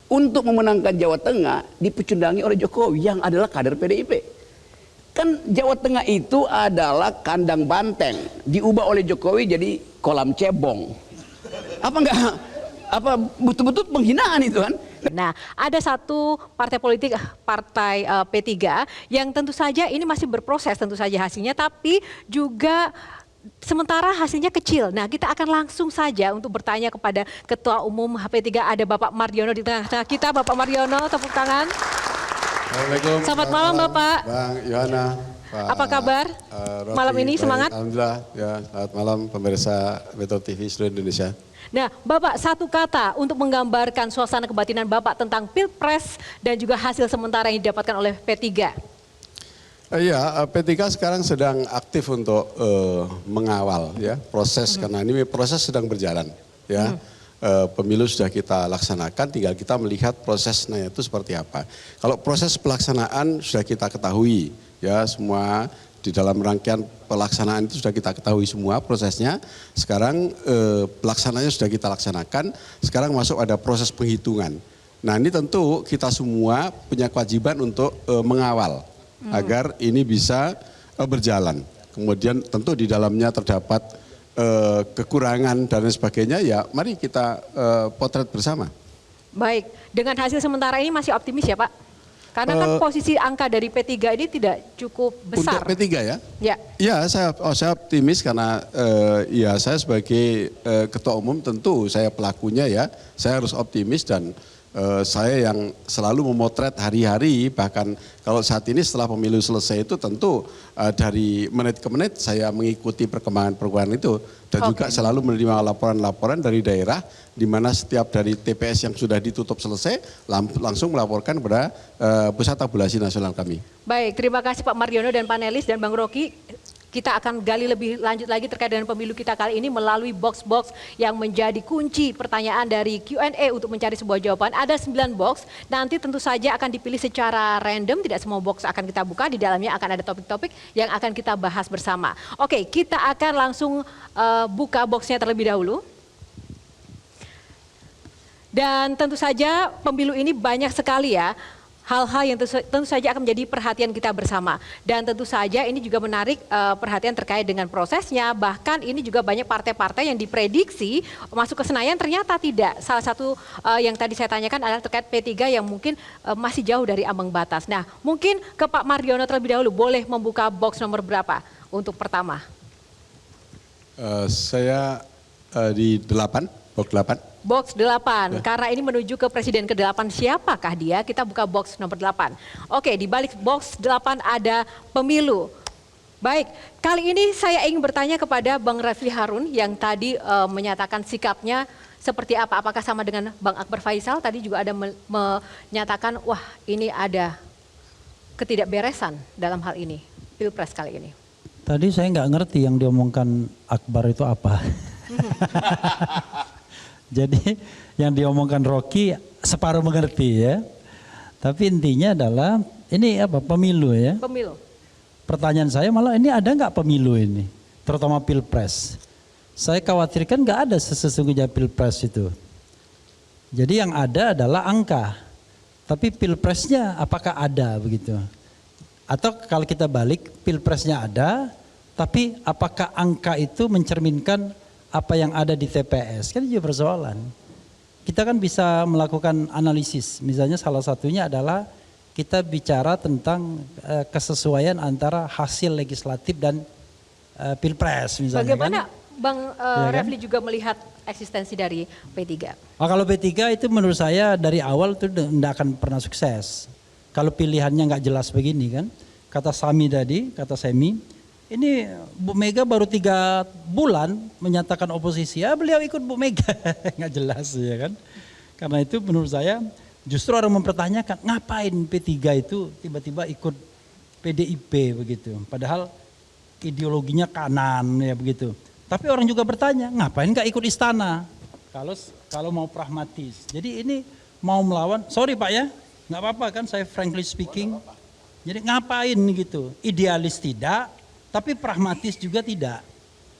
untuk memenangkan Jawa Tengah dipecundangi oleh Jokowi yang adalah kader PDIP. Kan Jawa Tengah itu adalah kandang banteng, diubah oleh Jokowi jadi kolam cebong. Apa enggak? Apa betul-betul penghinaan itu kan? Nah, ada satu partai politik, partai P3 yang tentu saja ini masih berproses tentu saja hasilnya, tapi juga sementara hasilnya kecil. Nah, kita akan langsung saja untuk bertanya kepada Ketua Umum P3, ada Bapak Mardiono di tengah-tengah kita. Bapak Mardiono, tepuk tangan. Assalamualaikum. Selamat malam Bapak. Bang Yohana. Apa kabar malam ini? Semangat? Alhamdulillah, ya, selamat malam pemirsa Metro TV seluruh Indonesia. Nah, Bapak, satu kata untuk menggambarkan suasana kebatinan Bapak tentang Pilpres dan juga hasil sementara yang didapatkan oleh P3. Iya, P3 sekarang sedang aktif untuk mengawal ya proses karena ini proses sedang berjalan ya. Pemilu sudah kita laksanakan, tinggal kita melihat prosesnya itu seperti apa. Kalau proses pelaksanaan sudah kita ketahui ya, semua di dalam rangkaian pelaksanaan itu sudah kita ketahui semua prosesnya. Sekarang pelaksanaannya sudah kita laksanakan, sekarang masuk ada proses penghitungan. Nah, ini tentu kita semua punya kewajiban untuk mengawal agar ini bisa berjalan. Kemudian tentu di dalamnya terdapat kekurangan dan lain sebagainya, ya mari kita potret bersama. Baik, dengan hasil sementara ini masih optimis ya Pak? Karena kan posisi angka dari P3 ini tidak cukup besar. Untuk P3 ya? Ya. Ya, saya optimis karena ya saya sebagai ketua umum tentu saya pelakunya ya, saya harus optimis dan saya yang selalu memotret hari-hari, bahkan kalau saat ini setelah pemilu selesai itu tentu dari menit ke menit saya mengikuti perkembangan itu dan juga selalu menerima laporan-laporan dari daerah di mana setiap dari TPS yang sudah ditutup selesai langsung melaporkan kepada Pusat Tabulasi Nasional kami. Baik, terima kasih Pak Mardiono dan panelis dan Bang Rocky. Kita akan gali lebih lanjut lagi terkait dengan pemilu kita kali ini melalui box-box yang menjadi kunci pertanyaan dari Q&A untuk mencari sebuah jawaban. Ada 9 box, nanti tentu saja akan dipilih secara random, tidak semua box akan kita buka, di dalamnya akan ada topik-topik yang akan kita bahas bersama. Oke, kita akan langsung buka boxnya terlebih dahulu. Dan tentu saja pemilu ini banyak sekali ya hal-hal yang tentu saja akan menjadi perhatian kita bersama. Dan tentu saja ini juga menarik perhatian terkait dengan prosesnya. Bahkan ini juga banyak partai-partai yang diprediksi masuk ke Senayan ternyata tidak. Salah satu yang tadi saya tanyakan adalah terkait P3 yang mungkin masih jauh dari ambang batas. Nah, mungkin ke Pak Mardiono terlebih dahulu, boleh membuka box nomor berapa untuk pertama? Saya di 8, box 8. Box 8, karena ini menuju ke presiden ke-8, siapakah dia? Kita buka box nomor 8. Oke, di balik box 8 ada pemilu. Baik, kali ini saya ingin bertanya kepada Bang Refli Harun yang tadi menyatakan sikapnya seperti apa? Apakah sama dengan Bang Akbar Faisal? Tadi juga ada menyatakan, wah ini ada ketidakberesan dalam hal ini, Pilpres kali ini. Tadi saya nggak ngerti yang diomongkan Akbar itu apa. Jadi yang diomongkan Rocky separuh mengerti ya. Tapi intinya adalah ini apa, pemilu ya. Pemilu. Pertanyaan saya malah ini ada nggak pemilu ini, terutama Pilpres. Saya khawatirkan nggak ada sesungguhnya Pilpres itu. Jadi yang ada adalah angka. Tapi Pilpresnya apakah ada begitu? Atau kalau kita balik, Pilpresnya ada, tapi apakah angka itu mencerminkan apa yang ada di TPS? Kan juga persoalan. Kita kan bisa melakukan analisis, misalnya salah satunya adalah kita bicara tentang kesesuaian antara hasil legislatif dan Pilpres misalnya. Bagaimana kan? Bang Ya, Refli juga melihat eksistensi dari P3? Kalau P3 itu menurut saya dari awal itu tidak akan pernah sukses. Kalau pilihannya nggak jelas begini kan, kata Sami tadi, kata Semi, ini Bu Mega baru 3 bulan menyatakan oposisi, ya beliau ikut Bu Mega, nggak jelas ya kan. Karena itu menurut saya justru orang mempertanyakan ngapain P3 itu tiba-tiba ikut PDIP begitu. Padahal ideologinya kanan ya begitu. Tapi orang juga bertanya ngapain nggak ikut istana kalau mau pragmatis. Jadi ini mau melawan, sorry Pak ya, nggak apa-apa kan saya frankly speaking. Jadi ngapain gitu, idealis tidak, tapi pragmatis juga tidak.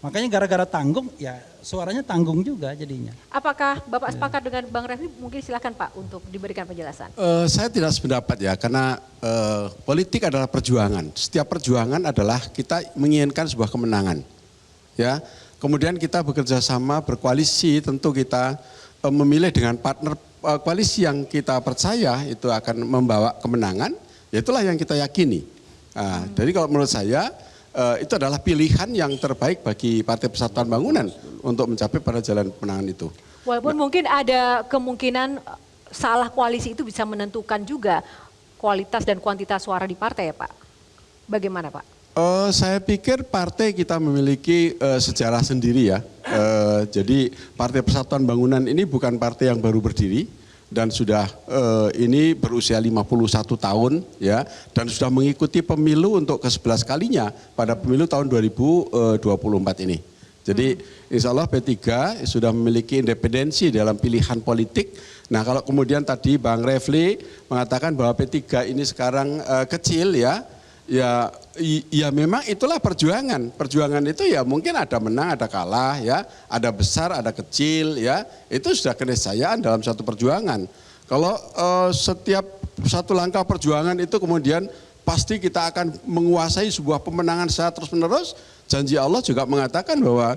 Makanya gara-gara tanggung, ya suaranya tanggung juga jadinya. Apakah Bapak sepakat dengan Bang Refli? Mungkin silakan Pak untuk diberikan penjelasan. Saya tidak sependapat ya, karena politik adalah perjuangan. Setiap perjuangan adalah kita menginginkan sebuah kemenangan. Ya, kemudian kita bekerja sama, berkoalisi, tentu kita memilih dengan partner koalisi yang kita percaya itu akan membawa kemenangan. Ya itulah yang kita yakini. Nah, jadi kalau menurut saya itu adalah pilihan yang terbaik bagi Partai Persatuan Bangunan untuk mencapai pada jalan kemenangan itu. Walaupun mungkin ada kemungkinan salah koalisi itu bisa menentukan juga kualitas dan kuantitas suara di partai ya Pak. Bagaimana Pak? Saya pikir partai kita memiliki sejarah sendiri ya. Jadi Partai Persatuan Bangunan ini bukan partai yang baru berdiri. Dan sudah ini berusia 51 tahun ya, dan sudah mengikuti pemilu untuk ke-11 kalinya pada pemilu tahun 2024 ini. Jadi insya Allah P3 sudah memiliki independensi dalam pilihan politik. Nah kalau kemudian tadi Bang Refli mengatakan bahwa P3 ini sekarang kecil ya memang itulah perjuangan. Perjuangan itu ya mungkin ada menang, ada kalah ya, ada besar, ada kecil ya. Itu sudah keniscayaan dalam satu perjuangan. Kalau setiap satu langkah perjuangan itu kemudian pasti kita akan menguasai sebuah pemenangan secara terus-menerus. Janji Allah juga mengatakan bahwa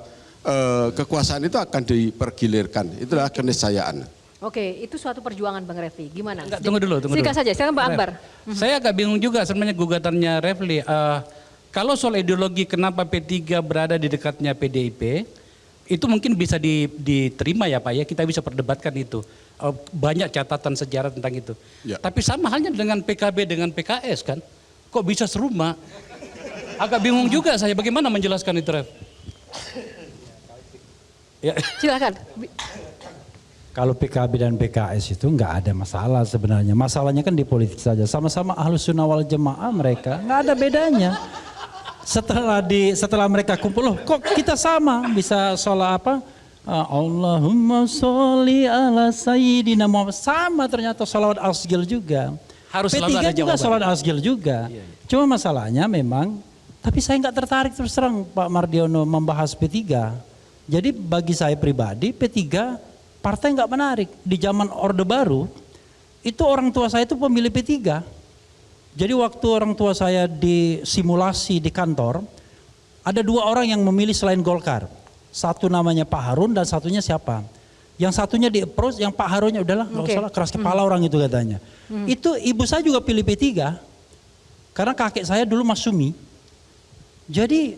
kekuasaan itu akan dipergilirkan. Itulah keniscayaan. Oke, itu suatu perjuangan Bang Refli. Gimana? Enggak, tunggu dulu. Silakan saja, silakan Bang Akbar. Saya agak bingung juga sebenarnya gugatannya Refli. Kalau soal ideologi kenapa P3 berada di dekatnya PDIP, itu mungkin bisa diterima ya Pak ya, kita bisa perdebatkan itu. Banyak catatan sejarah tentang itu. Ya. Tapi sama halnya dengan PKB dengan PKS kan, kok bisa serumah? Agak bingung juga saya, bagaimana menjelaskan itu Ref? Ya. Silakan. Kalau PKB dan PKS itu nggak ada masalah sebenarnya. Masalahnya kan di politik saja. Sama-sama Ahlus Sunnah wal Jamaah mereka, nggak ada bedanya. Setelah mereka kumpul, loh kok kita sama bisa sholat apa? Allahumma sholli ala sayyidina Muhammad. Sama ternyata sholawat asgil juga. Harus P3 selalu ada juga jawaban. sholawat asgil juga. Cuma masalahnya memang, tapi saya nggak tertarik terus terang Pak Mardiono membahas P3. Jadi bagi saya pribadi P3 partai nggak menarik. Di zaman Orde Baru, itu orang tua saya itu pemilih P3. Jadi waktu orang tua saya di simulasi di kantor, ada dua orang yang memilih selain Golkar. Satu namanya Pak Harun dan satunya siapa? Yang satunya di approach, yang Pak Harunnya udahlah nggak usah lah, keras kepala orang itu katanya. Itu ibu saya juga pilih P3. Karena kakek saya dulu Mas Sumi. Jadi,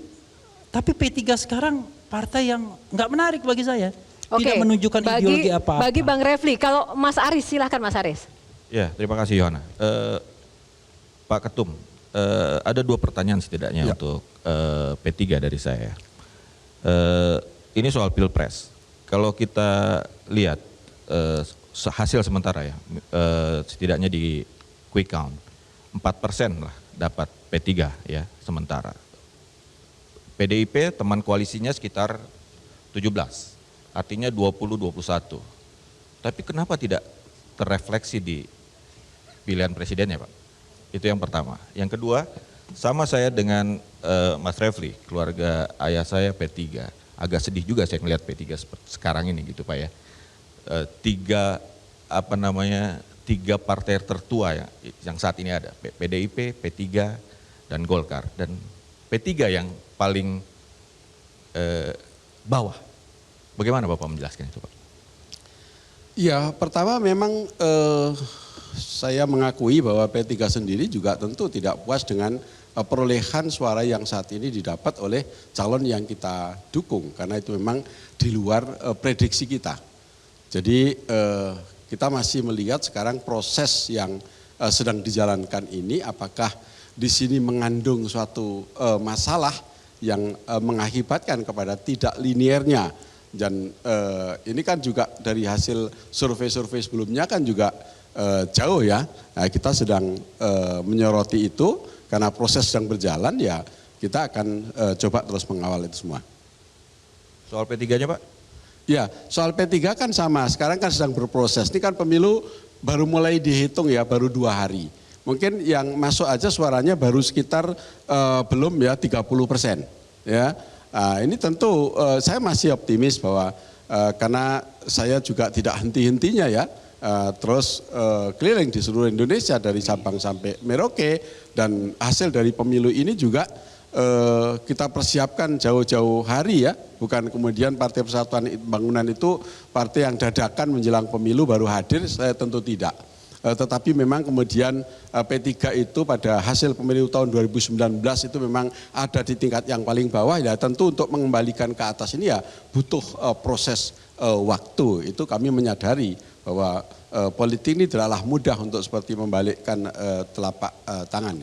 tapi P3 sekarang partai yang nggak menarik bagi saya. Tidak menunjukkan ideologi apa-apa. Bagi Bang Refli, kalau Mas Aris, silahkan Mas Aris. Ya, terima kasih Yohana. Pak Ketum, ada dua pertanyaan setidaknya untuk P3 dari saya. Ini soal Pilpres. Kalau kita lihat hasil sementara ya, setidaknya di quick count, 4% lah dapat P3 ya sementara. PDIP teman koalisinya sekitar 17. Artinya 20-21. Tapi kenapa tidak terrefleksi di pilihan presidennya Pak? Itu yang pertama. Yang kedua, sama saya dengan Mas Refli, keluarga ayah saya P3. Agak sedih juga saya melihat P3 sekarang ini gitu Pak ya. Tiga partai tertua ya, yang saat ini ada. PDIP, P3, dan Golkar. Dan P3 yang paling bawah. Bagaimana Bapak menjelaskan itu Pak? Ya pertama memang saya mengakui bahwa P3 sendiri juga tentu tidak puas dengan perolehan suara yang saat ini didapat oleh calon yang kita dukung. Karena itu memang di luar prediksi kita. Jadi kita masih melihat sekarang proses yang sedang dijalankan ini apakah di sini mengandung suatu masalah yang mengakibatkan kepada tidak liniernya. Dan ini kan juga dari hasil survei-survei sebelumnya kan juga jauh ya. Nah, kita sedang menyoroti itu karena proses sedang berjalan ya kita akan coba terus mengawal itu semua. Soal P3-nya Pak? Ya soal P3 kan sama, sekarang kan sedang berproses. Ini kan pemilu baru mulai dihitung ya, baru 2 hari. Mungkin yang masuk aja suaranya baru sekitar belum ya 30% ya. Ini tentu saya masih optimis bahwa karena saya juga tidak henti-hentinya ya, terus keliling di seluruh Indonesia dari Sabang sampai Merauke, dan hasil dari pemilu ini juga kita persiapkan jauh-jauh hari ya, bukan kemudian Partai Persatuan Pembangunan itu partai yang dadakan menjelang pemilu baru hadir, saya tentu tidak. Tetapi memang kemudian P3 itu pada hasil pemilu tahun 2019 itu memang ada di tingkat yang paling bawah, ya tentu untuk mengembalikan ke atas ini ya butuh proses waktu. Itu kami menyadari bahwa politik ini tidaklah mudah untuk seperti membalikkan telapak tangan.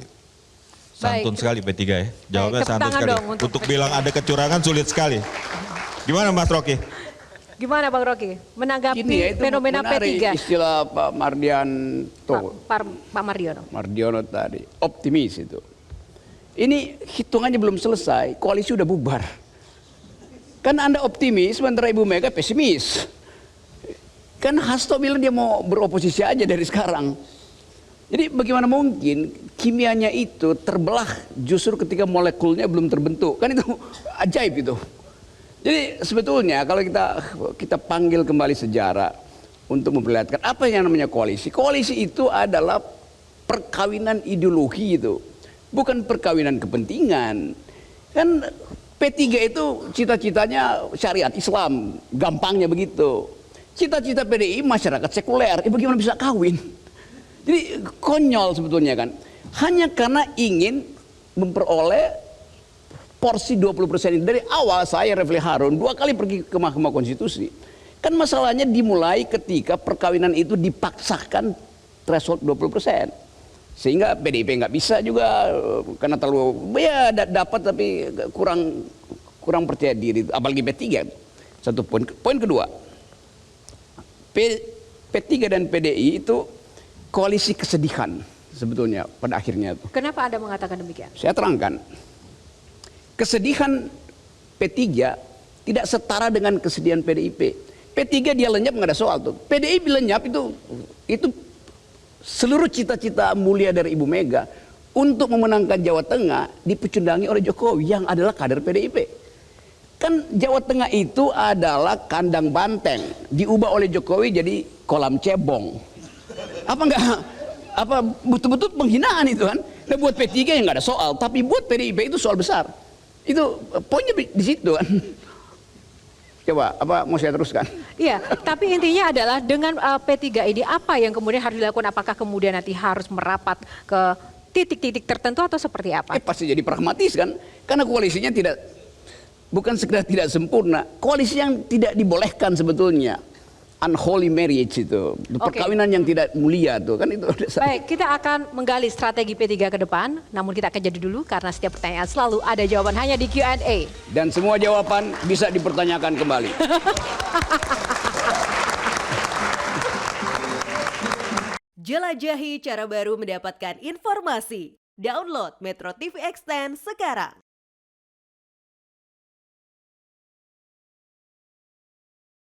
Santun Baik. sekali P3 ya. Jawabnya Tepuk santun tangan sekali. dong untuk Bilang ada kecurangan sulit sekali. Gimana Mas Rocky? Gimana Bang Rocky menanggapi Gini ya, itu fenomena menarik P3? istilah Pak Mardianto. Pak Mardiono. Mardiono tadi, optimis itu. Ini hitungannya belum selesai, koalisi udah bubar. Kan Anda optimis, sementara Ibu Mega pesimis. Kan Hasto bilang dia mau beroposisi aja dari sekarang. Jadi bagaimana mungkin kimianya itu terbelah justru ketika molekulnya belum terbentuk. Kan itu ajaib itu. Jadi sebetulnya kalau kita panggil kembali sejarah untuk memperlihatkan apa yang namanya koalisi. Koalisi itu adalah perkawinan ideologi itu, bukan perkawinan kepentingan. Kan P3 itu cita-citanya syariat Islam, gampangnya begitu. Cita-cita PDI masyarakat sekuler, bagaimana bisa kawin? Jadi konyol sebetulnya kan. Hanya karena ingin memperoleh porsi 20% ini. Dari awal saya Refli Harun 2 kali pergi ke Mahkamah Konstitusi. Kan masalahnya dimulai ketika perkawinan itu dipaksakan threshold 20%. Sehingga PDIP nggak bisa juga karena terlalu ya dapat tapi kurang percaya diri, apalagi P3. Satu poin. Poin kedua, P3 dan PDI itu koalisi kesedihan sebetulnya pada akhirnya. Kenapa Anda mengatakan demikian? Saya terangkan. Kesedihan P3 tidak setara dengan kesedihan PDIP. P3 dia lenyap nggak ada soal tuh. PDIP lenyap itu seluruh cita-cita mulia dari Ibu Mega untuk memenangkan Jawa Tengah dipecundangi oleh Jokowi yang adalah kader PDIP. Kan Jawa Tengah itu adalah kandang banteng, diubah oleh Jokowi jadi kolam cebong. Apa betul-betul penghinaan itu kan? Nah, buat P3 yang nggak ada soal, tapi buat PDIP itu soal besar. Itu poinnya di situ kan. Coba, apa mau saya teruskan? Iya, tapi intinya adalah dengan P3 ini apa yang kemudian harus dilakukan? Apakah kemudian nanti harus merapat ke titik-titik tertentu atau seperti apa? Pasti jadi pragmatis kan, karena koalisinya bukan sekedar tidak sempurna, koalisi yang tidak dibolehkan sebetulnya. Unholy marriage itu, perkawinan yang tidak mulia tuh kan itu. Baik, kita akan menggali strategi P3 ke depan, namun kita akan jadi dulu karena setiap pertanyaan selalu ada jawaban hanya di Q&A. Dan semua jawaban bisa dipertanyakan kembali. Jelajahi cara baru mendapatkan informasi. Download Metro TV Extend sekarang.